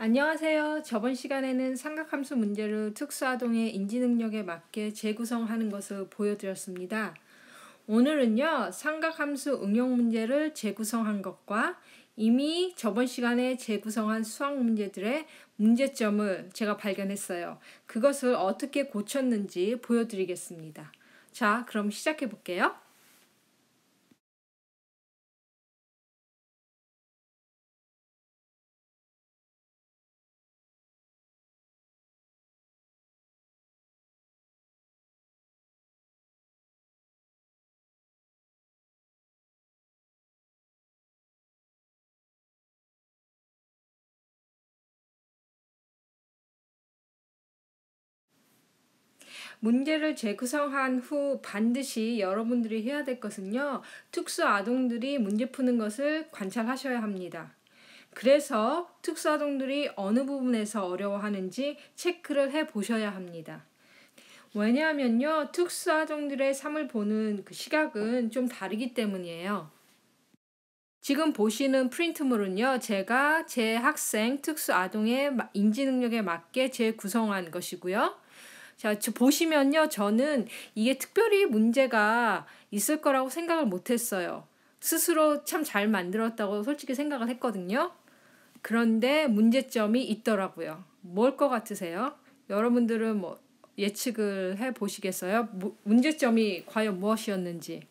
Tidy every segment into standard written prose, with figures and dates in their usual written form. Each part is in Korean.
안녕하세요. 저번 시간에는 삼각함수 문제를 특수아동의 인지능력에 맞게 재구성하는 것을 보여드렸습니다. 오늘은요, 삼각함수 응용 문제를 재구성한 것과 이미 저번 시간에 재구성한 수학 문제들의 문제점을 제가 발견했어요. 그것을 어떻게 고쳤는지 보여드리겠습니다. 자, 그럼 시작해 볼게요. 문제를 재구성한 후 반드시 여러분들이 해야 될 것은요, 특수 아동들이 문제 푸는 것을 관찰하셔야 합니다. 그래서 특수 아동들이 어느 부분에서 어려워하는지 체크를 해 보셔야 합니다. 왜냐하면요, 특수 아동들의 삶을 보는 그 시각은 좀 다르기 때문이에요. 지금 보시는 프린트물은요, 제가 제 학생 특수 아동의 인지 능력에 맞게 재구성한 것이고요. 자, 보시면요, 저는 이게 특별히 문제가 있을 거라고 생각을 못 했어요. 스스로 참 잘 만들었다고 솔직히 생각을 했거든요. 그런데 문제점이 있더라고요. 뭘 것 같으세요? 여러분들은 뭐 예측을 해 보시겠어요? 문제점이 과연 무엇이었는지.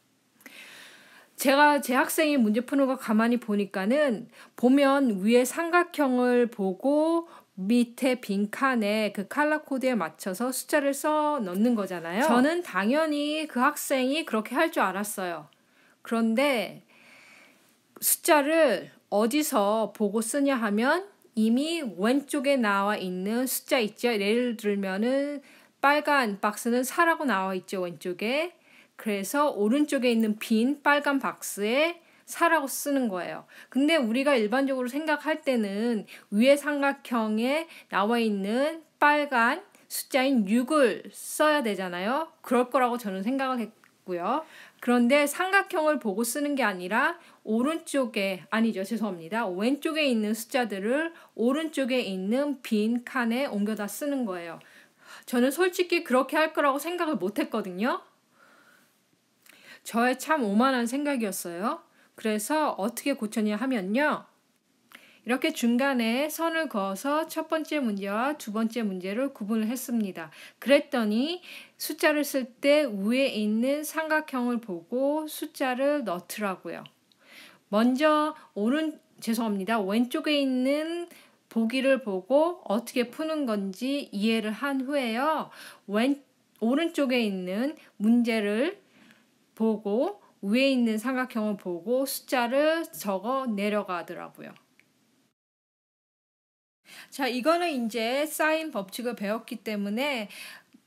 제가 제 학생이 문제 푸는 거 가만히 보면 위에 삼각형을 보고 밑에 빈칸에 그 칼라 코드에 맞춰서 숫자를 써 넣는 거잖아요. 저는 당연히 그 학생이 그렇게 할 줄 알았어요. 그런데 숫자를 어디서 보고 쓰냐 하면 이미 왼쪽에 나와 있는 숫자 있죠. 예를 들면은 빨간 박스는 4라고 나와 있죠, 왼쪽에. 그래서 오른쪽에 있는 빈 빨간 박스에 4라고 쓰는 거예요. 근데 우리가 일반적으로 생각할 때는 위에 삼각형에 나와 있는 빨간 숫자인 6을 써야 되잖아요. 그럴 거라고 저는 생각을 했고요. 그런데 삼각형을 보고 쓰는 게 아니라 왼쪽에 있는 숫자들을 오른쪽에 있는 빈 칸에 옮겨다 쓰는 거예요. 저는 솔직히 그렇게 할 거라고 생각을 못 했거든요. 저의 참 오만한 생각이었어요. 그래서 어떻게 고쳤냐 하면요, 이렇게 중간에 선을 그어서 첫 번째 문제와 두 번째 문제를 구분을 했습니다. 그랬더니 숫자를 쓸 때 위에 있는 삼각형을 보고 숫자를 넣더라고요. 먼저 왼쪽에 있는 보기를 보고 어떻게 푸는 건지 이해를 한 후에요, 오른쪽에 있는 문제를 보고 위에 있는 삼각형을 보고 숫자를 적어 내려가더라고요. 자, 이거는 이제 쌓인 법칙을 배웠기 때문에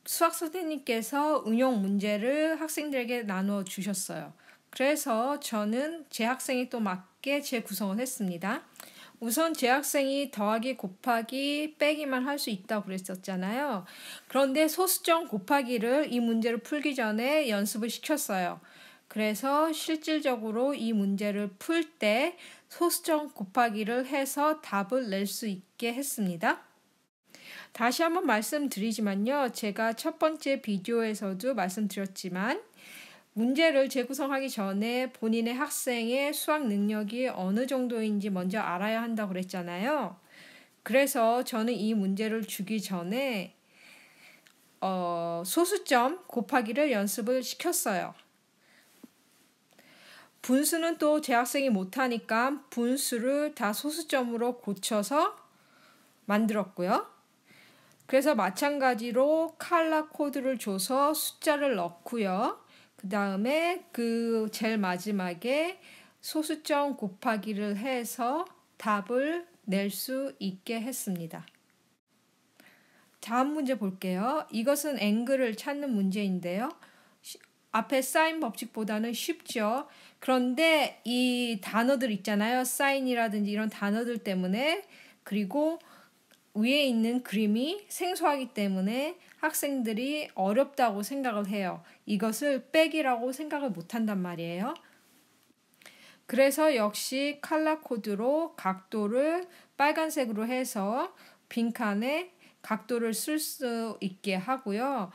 수학 선생님께서 응용 문제를 학생들에게 나누어 주셨어요. 그래서 저는 제 학생이 또 맞게 재구성을 했습니다. 우선 제 학생이 더하기, 곱하기, 빼기만 할 수 있다고 그랬었잖아요. 그런데 소수점 곱하기를 이 문제를 풀기 전에 연습을 시켰어요. 그래서 실질적으로 이 문제를 풀 때 소수점 곱하기를 해서 답을 낼 수 있게 했습니다. 다시 한번 말씀드리지만요, 제가 첫 번째 비디오에서도 말씀드렸지만 문제를 재구성하기 전에 본인의 학생의 수학 능력이 어느 정도인지 먼저 알아야 한다고 그랬잖아요. 그래서 저는 이 문제를 주기 전에 소수점 곱하기를 연습을 시켰어요. 분수는 또 제 학생이 못하니까 분수를 다 소수점으로 고쳐서 만들었고요. 그래서 마찬가지로 칼라 코드를 줘서 숫자를 넣고요. 그 다음에 그 제일 마지막에 소수점 곱하기를 해서 답을 낼 수 있게 했습니다. 다음 문제 볼게요. 이것은 앵글을 찾는 문제인데요. 앞에 사인 법칙보다는 쉽죠. 그런데 이 단어들 있잖아요. 사인이라든지 이런 단어들 때문에, 그리고 위에 있는 그림이 생소하기 때문에 학생들이 어렵다고 생각을 해요. 이것을 빼기라고 생각을 못한단 말이에요. 그래서 역시 칼라 코드로 각도를 빨간색으로 해서 빈칸에 각도를 쓸 수 있게 하고요.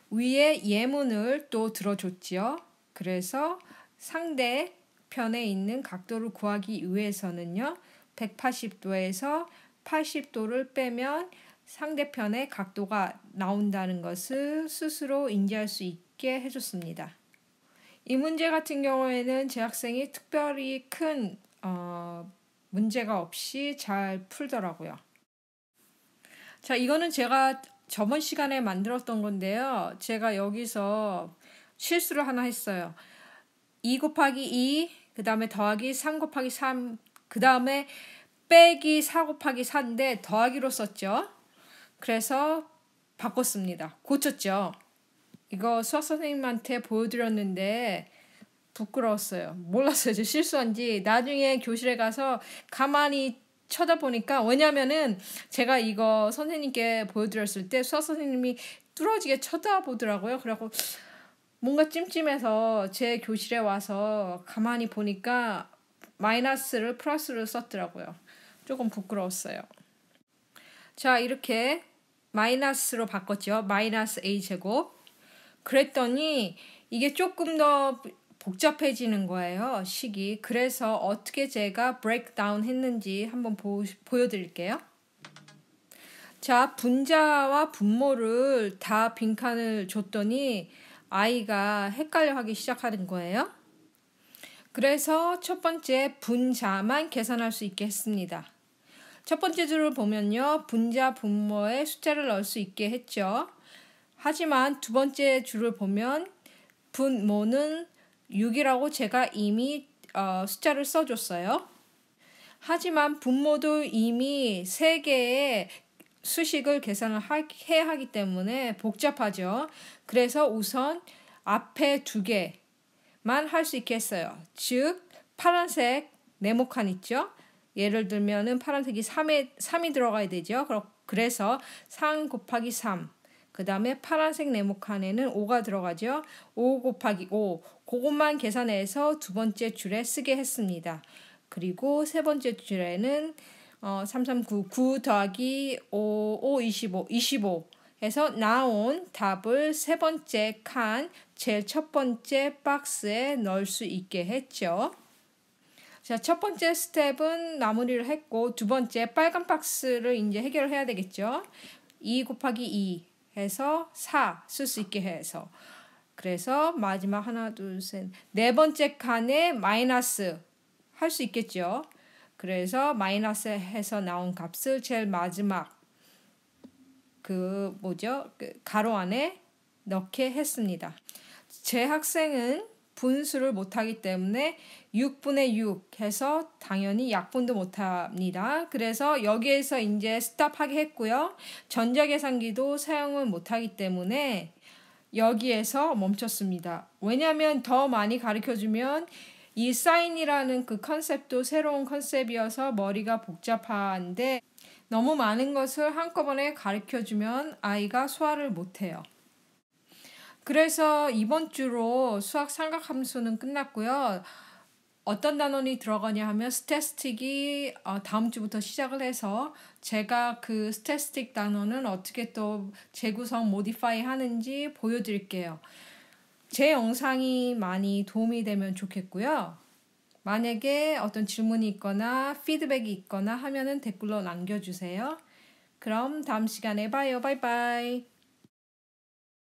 위에 예문을 또 들어줬지요. 그래서 상대편에 있는 각도를 구하기 위해서는요. 180도에서 80도를 빼면 상대편의 각도가 나온다는 것을 스스로 인지할 수 있게 해줬습니다. 이 문제 같은 경우에는 제 학생이 특별히 큰 문제가 없이 잘 풀더라고요. 자, 이거는 제가 저번 시간에 만들었던 건데요. 제가 여기서 실수를 하나 했어요. 2 곱하기 2, 그 다음에 더하기 3 곱하기 3, 그 다음에 빼기 4 곱하기 4인데 더하기로 썼죠. 그래서 바꿨습니다. 고쳤죠. 이거 수학 선생님한테 보여드렸는데 부끄러웠어요. 몰랐어요. 저 실수한지. 나중에 교실에 가서 가만히 쳐다보니까, 왜냐면은 제가 이거 선생님께 보여드렸을 때 수학 선생님이 뚫어지게 쳐다보더라고요. 그래갖고 뭔가 찜찜해서 제 교실에 와서 가만히 보니까 마이너스를 플러스로 썼더라고요. 조금 부끄러웠어요. 자, 이렇게 마이너스로 바꿨죠. 마이너스 a제곱. 그랬더니 이게 조금 더 복잡해지는 거예요. 식이. 그래서 어떻게 제가 브레이크다운 했는지 한번 보여드릴게요. 자, 분자와 분모를 다 빈칸을 줬더니 아이가 헷갈려하기 시작하는 거예요. 그래서 첫 번째 분자만 계산할 수 있게 했습니다. 첫 번째 줄을 보면요. 분자, 분모에 숫자를 넣을 수 있게 했죠. 하지만 두 번째 줄을 보면 분모는 6이라고 제가 이미 숫자를 써줬어요. 하지만 분모도 이미 3개의 수식을 계산을 해야 하기 때문에 복잡하죠. 그래서 우선 앞에 2개만 할 수 있게 했어요. 즉 파란색 네모칸 있죠. 예를 들면은 파란색이 3이 들어가야 되죠. 그래서 3 곱하기 3. 그 다음에 파란색 네모칸에는 5가 들어가죠. 5 곱하기 5. 그것만 계산해서 두 번째 줄에 쓰게 했습니다. 그리고 세 번째 줄에는 3, 3, 9, 9 더하기 5, 5, 25, 25 해서 나온 답을 세 번째 칸, 제일 첫 번째 박스에 넣을 수 있게 했죠. 자, 첫 번째 스텝은 마무리를 했고 두 번째 빨간 박스를 이제 해결을 해야 되겠죠. 2 곱하기 2 해서 4 쓸 수 있게 해서. 그래서 마지막 하나, 둘, 셋, 네 번째 칸에 마이너스 할 수 있겠죠. 그래서 마이너스 해서 나온 값을 제일 마지막 그 가로 안에 넣게 했습니다. 제 학생은 분수를 못하기 때문에 6분의 6 해서 당연히 약분도 못합니다. 그래서 여기에서 이제 스탑하게 했고요. 전자계산기도 사용을 못하기 때문에 여기에서 멈췄습니다. 왜냐하면 더 많이 가르쳐주면 이 사인이라는 그 컨셉도 새로운 컨셉이어서 머리가 복잡한데 너무 많은 것을 한꺼번에 가르쳐주면 아이가 소화를 못해요. 그래서 이번 주로 수학 삼각함수는 끝났고요. 어떤 단원이 들어가냐 하면 스태티스틱이 다음 주부터 시작을 해서 제가 그 스태티스틱 단원은 어떻게 또 재구성 모디파이 하는지 보여드릴게요. 제 영상이 많이 도움이 되면 좋겠고요. 만약에 어떤 질문이 있거나 피드백이 있거나 하면은 댓글로 남겨주세요. 그럼 다음 시간에 봐요. 바이바이.